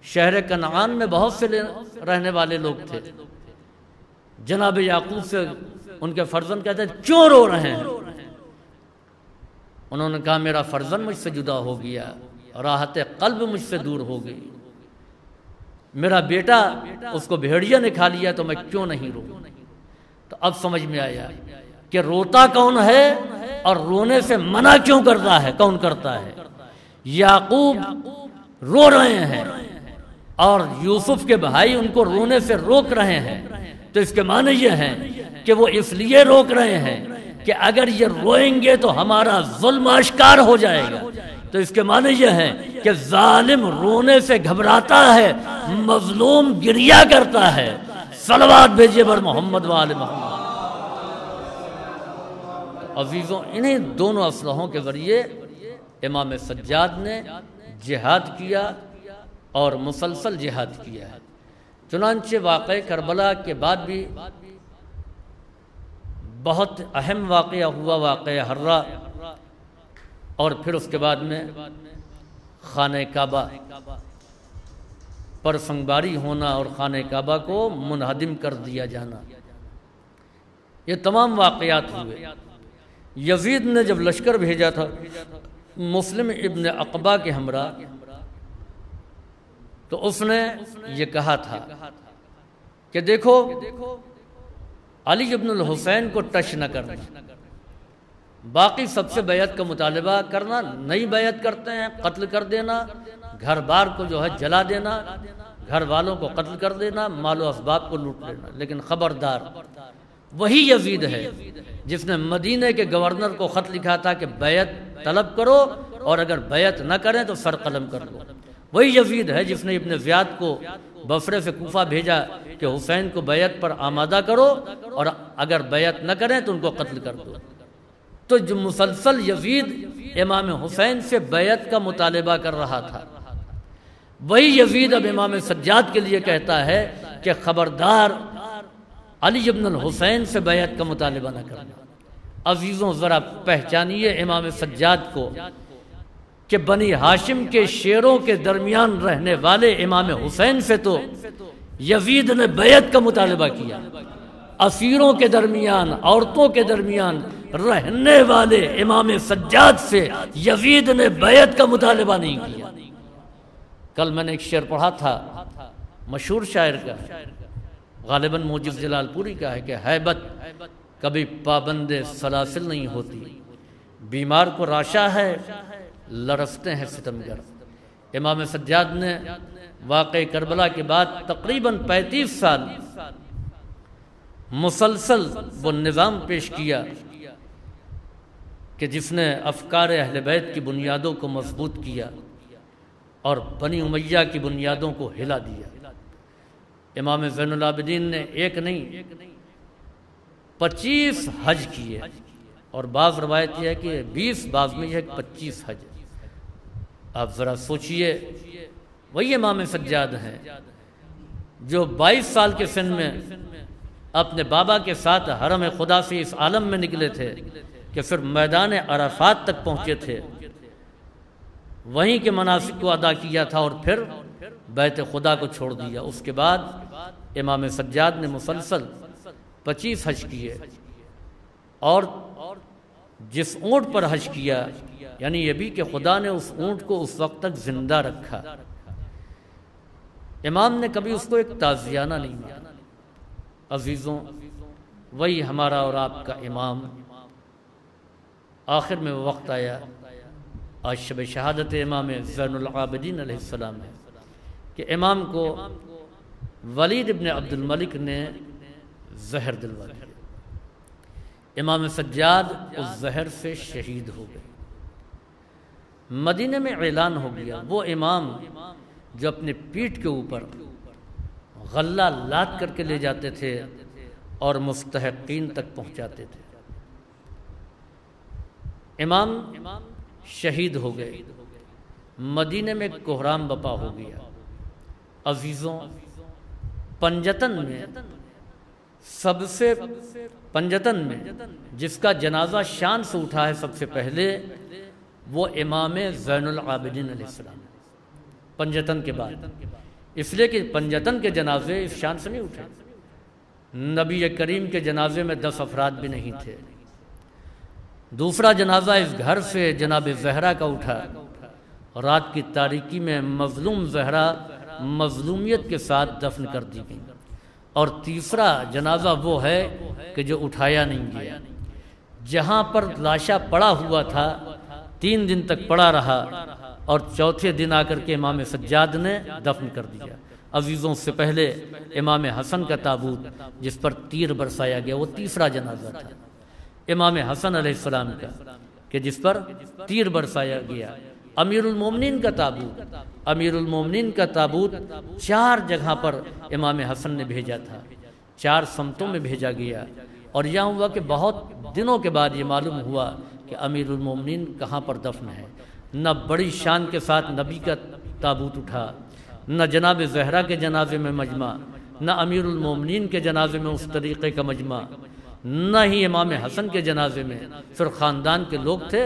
شہر کنعان میں بہت سے رہنے والے لوگ تھے، جناب یعقوب سے ان کے فرزند کہتے تھے کیوں رو رہے ہیں؟ انہوں نے کہا میرا فرزند مجھ سے جدا ہو گیا، راحت قلب مجھ سے دور ہو گئی، میرا بیٹا اس کو بھیڑیا نے کھا لیا تو میں کیوں نہیں رو۔ تو اب سمجھ میں آیا کہ روتا کون ہے اور رونے سے منع کیوں کرتا ہے، کون کرتا ہے؟ یعقوب رو رہے ہیں اور یوسف کے بھائی ان کو رونے سے روک رہے ہیں، تو اس کے معنی یہ ہیں کہ وہ اس لیے روک رہے ہیں کہ اگر یہ روئیں گے تو ہمارا ظلم آشکار ہو جائے گا۔ تو اس کے معنی یہ ہے کہ ظالم رونے سے گھبراتا ہے، مظلوم گریہ کرتا ہے۔ صلوات بھیجیے بر محمد وآل محمد۔ عزیزوں، انہیں دونوں اسلحوں کے ذریعے امام سجاد نے جہاد کیا اور مسلسل جہاد کیا ہے۔ چنانچہ واقعہ کربلا کے بعد بھی بہت اہم واقعہ ہوا، واقعہ حرہ، اور پھر اس کے بعد میں خانہ کعبہ۔ پر سنگباری ہونا اور خانہ کعبہ کو منہدم کر دیا جانا، یہ تمام واقعات ہوئے۔ یزید نے جب لشکر بھیجا تھا مسلم ابن عقبہ کے ہمراہ، تو اس نے یہ کہا تھا کہ دیکھو علی ابن الحسین کو ٹچ نہ کرنا، باقی سب سے بیعت کا مطالبہ کرنا، نہیں بیعت کرتے ہیں قتل کر دینا، گھر بار کو جو ہے جلا دینا، گھر والوں کو قتل کر دینا، مال و اسباب کو لوٹ لینا، لیکن خبردار وہی یزید ہے جس نے مدینہ کے گورنر کو خط لکھا تھا کہ بیعت طلب کرو اور اگر بیعت نہ کریں تو سر قلم کر دو۔ وہی یزید ہے جس نے ابن زیاد کو بصرے سے کوفہ بھیجا کہ حسین کو بیعت پر آمادہ کرو اور اگر بیعت نہ کریں تو ان کو قتل کر دو۔ تو جو مسلسل یزید امام حسین سے بیعت کا مطالبہ کر رہا تھا، وہی یزید اب امام سجاد کے لیے کہتا ہے کہ خبردار علی ابن الحسین سے بیعت کا مطالبہ نہ کرنا۔ عزیزوں ذرا پہچانیے امام سجاد کو کہ بنی ہاشم کے شیروں کے درمیان رہنے والے امام حسین سے تو یزید نے بیعت کا مطالبہ کیا، اسیروں کے درمیان، عورتوں کے درمیان رہنے والے امام سجاد سے یزید نے بیعت کا مطالبہ نہیں کیا۔ کل میں نے ایک شعر پڑھا تھا مشہور شاعر کا، غالباً موجز جلال پوری کا ہے کہ ہیبت کبھی پابند سلاسل نہیں ہوتی، بیمار کو راشا ہے لرزتے ہیں ستمگر۔ امام سجاد نے واقع کربلا کے بعد تقریباً 35 سال مسلسل وہ نظام پیش کیا کہ جس نے افکار اہل بیت کی بنیادوں کو مضبوط کیا اور بنی امیہ کی بنیادوں کو ہلا دیا۔ امام زین العابدین نے ایک نہیں 25 حج کیے، اور بعض روایت یہ ہے کہ 20، بعض میں یہ ہے 25 حج۔ آپ ذرا سوچئے، وہی امام سجاد ہیں جو 22 سال کے سن میں اپنے بابا کے ساتھ حرم خدا سے اس عالم میں نکلے تھے کہ پھر میدان عرفات تک پہنچے تھے، وہیں کے مناسک کو ادا کیا تھا اور پھر بیت خدا کو چھوڑ دیا۔ اس کے بعد امام سجاد نے مسلسل 25 حج کیے، اور جس اونٹ پر حج کیا یعنی یہ بھی کہ خدا نے اس اونٹ کو اس وقت تک زندہ رکھا، امام نے کبھی اس کو ایک تعزیانہ نہیں مانا۔ عزیزوں وہی ہمارا اور آپ کا امام، آخر میں وقت آیا، آج شب شہادت امام زین العابدین علیہ السلام ہے کہ امام کو ولید ابن عبد الملک نے زہر دلوا دیا۔ امام سجاد اس زہر سے شہید ہو گئے۔ مدینہ میں اعلان ہو گیا، وہ امام جو اپنے پیٹھ کے اوپر غلہ لاد کر کے لے جاتے تھے اور مستحقین تک پہنچاتے تھے، امام شہید ہو گئے۔ مدینہ میں کوہرام بپا ہو گیا۔ عزیزوں پنجتن میں جس کا جنازہ شان سے اٹھا ہے سب سے پہلے، وہ امام زین العابدین علیہ السلام، پنجتن کے بعد، اس لیے کہ پنجتن کے جنازے اس شان سے نہیں اٹھے۔ نبی کریم کے جنازے میں 10 افراد بھی نہیں تھے۔ دوسرا جنازہ اس گھر سے جناب زہرا کا اٹھا، رات کی تاریکی میں مظلوم زہرا مظلومیت کے ساتھ دفن کر دی گئی۔ اور تیسرا جنازہ وہ ہے کہ جو اٹھایا نہیں گیا، جہاں پر لاشا پڑا ہوا تھا 3 دن تک پڑا رہا، اور چوتھے دن آ کر کے امام سجاد نے دفن کر دیا۔ عزیزوں سے پہلے امام حسن کا تابوت جس پر تیر برسایا گیا، وہ تیسرا جنازہ تھا امام حسن علیہ السلام کا کہ جس پر تیر برسایا گیا۔ امیر المومنین کا تابوت 4 جگہ پر امام حسن نے بھیجا تھا، 4 سمتوں میں بھیجا گیا، اور یہاں ہوا کہ بہت دنوں کے بعد یہ معلوم ہوا کہ امیر المومنین کہاں پر دفن ہے۔ نہ بڑی شان کے ساتھ نبی کا تابوت اٹھا، نہ جناب زہرا کے جنازے میں مجمع، نہ امیر المومنین کے جنازے میں اس طریقے کا مجمع، نہ ہی امام حسن کے جنازے میں۔ پھر خاندان کے لوگ تھے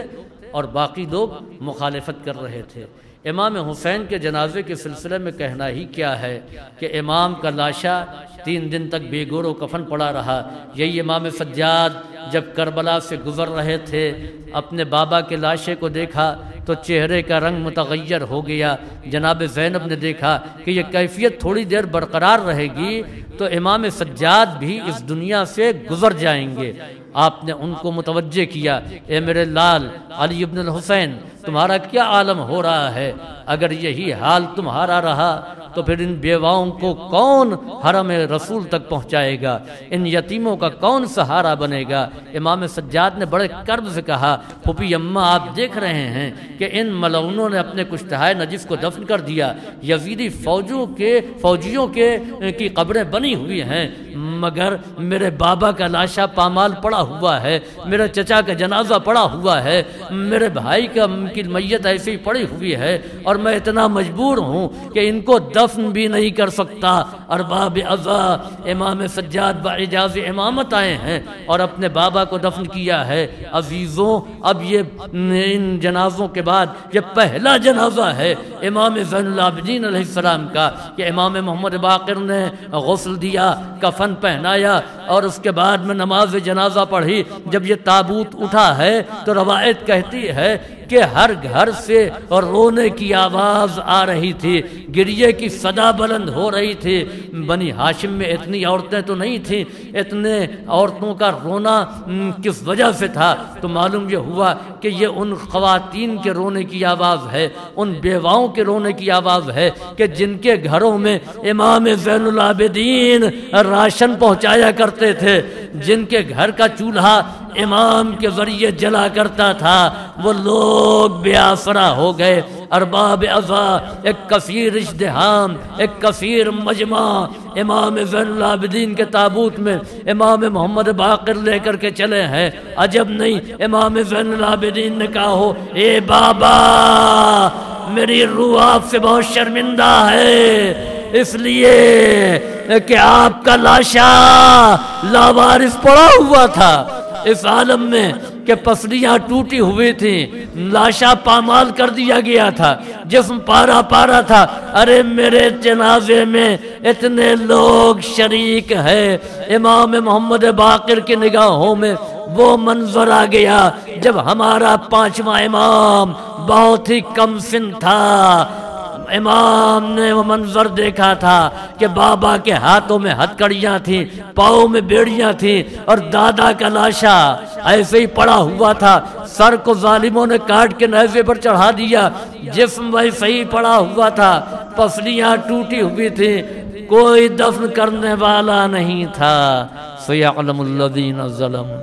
اور باقی لوگ مخالفت کر رہے تھے۔ امام حسین کے جنازے کے سلسلے میں کہنا ہی کیا ہے کہ امام کا لاشا 3 دن تک بے گور و کفن پڑا رہا۔ یہی امام سجاد جب کربلا سے گزر رہے تھے، اپنے بابا کے لاشے کو دیکھا تو چہرے کا رنگ متغیر ہو گیا۔ جناب زینب نے دیکھا کہ یہ کیفیت تھوڑی دیر برقرار رہے گی تو امام سجاد بھی اس دنیا سے گزر جائیں گے۔ آپ نے ان کو متوجہ کیا، اے میرے لال علی ابن الحسین، تمہارا کیا عالم ہو رہا ہے؟ اگر یہی حال تمہارا رہا تو پھر ان بیواؤں کو کون حرم رسول تک پہنچائے گا؟ ان یتیموں کا کون سہارا بنے گا؟ امام سجاد نے بڑے کرب سے کہا، پھوپھی اماں آپ دیکھ رہے ہیں کہ ان ملعونوں نے اپنے کشتہائے نجس کو دفن کر دیا، یزیدی فوجیوں کی قبریں بنی ہوئی ہیں، مگر میرے بابا کا لاشا پامال پڑا ہوا ہے، میرے چچا کا جنازہ پڑا ہوا ہے، میرے بھائی کی میت ایسی ہی پڑی ہوئی ہے، اور میں اتنا مجبور ہوں کہ ان کو دفن بھی نہیں کر سکتا۔ ارباب عزا امام سجاد باعجاز امامت آئے ہیں اور اپنے بابا کو دفن کیا ہے۔ عزیزوں، اب یہ ان جنازوں کے بعد یہ پہلا جنازہ ہے امام زین العابدین علیہ السلام کا کہ امام محمد باقر نے غسل دیا، کفن پہنایا اور اس کے بعد میں نماز جنازہ پڑھی۔ جب یہ تابوت اٹھا ہے تو روایت کہتی ہے کہ ہر گھر سے رونے کی آواز آ رہی تھی، گریے کی صدا بلند ہو رہی تھی۔ بنی ہاشم میں اتنی عورتیں تو نہیں تھیں، اتنے عورتوں کا رونا کس وجہ سے تھا؟ تو معلوم یہ ہوا کہ یہ ان خواتین کے رونے کی آواز ہے، ان بیواؤں کے رونے کی آواز ہے کہ جن کے گھروں میں امام زین العابدین راشن پہنچایا کرتے تھے، جن کے گھر کا چولہا امام کے ذریعے جلا کرتا تھا، وہ لوگ بے آسرا ہو گئے۔ ارباب عزا ایک کثیر ازدحام، ایک کثیر مجمع امام زین العابدین کے تابوت میں امام محمد باقر لے کر کے چلے ہیں۔ عجب نہیں امام زین العابدین نے کہا ہو، اے بابا میری روح آپ سے بہت شرمندہ ہے، اس لیے کہ آپ کا لاشا لاوارث پڑا ہوا تھا اس عالم میں کہ پسلیاں ٹوٹی ہوئی تھیں، لاشا پامال کر دیا گیا تھا، جسم پارا پارا تھا۔ ارے میرے جنازے میں اتنے لوگ شریک ہیں۔ امام محمد باقر کی نگاہوں میں وہ منظر آ گیا جب ہمارا 5واں امام بہت ہی کم سن تھا۔ امام نے وہ منظر دیکھا تھا کہ بابا کے ہاتھوں میں ہتھکڑیاں تھیں، پاؤں میں بیڑیاں تھیں، اور دادا کا لاشا ایسے ہی پڑا ہوا تھا۔ سر کو ظالموں نے کاٹ کے نیزے پر چڑھا دیا، جسم ویسے ہی پڑا ہوا تھا، پسلیاں ٹوٹی ہوئی تھیں، کوئی دفن کرنے والا نہیں تھا۔ سَيَعْلَمُ الَّذِينَ ظَلَمُوا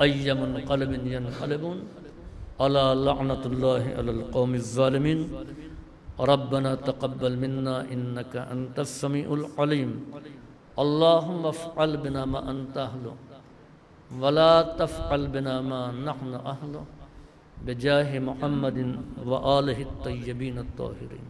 أَيَّ مُنقَلِبٍ يَنقَلِبُونَ أَلَا لَعْنَةُ اللَّهِ عَلَى الْقَوْمِ الظَّالِمِينَ ربنا تقبل منا انك انت السميع العليم اللهم افعل بنا ما انت اهله ولا تفعل بنا ما نحن اهله بجاه محمد وآله الطيبين الطاهرين۔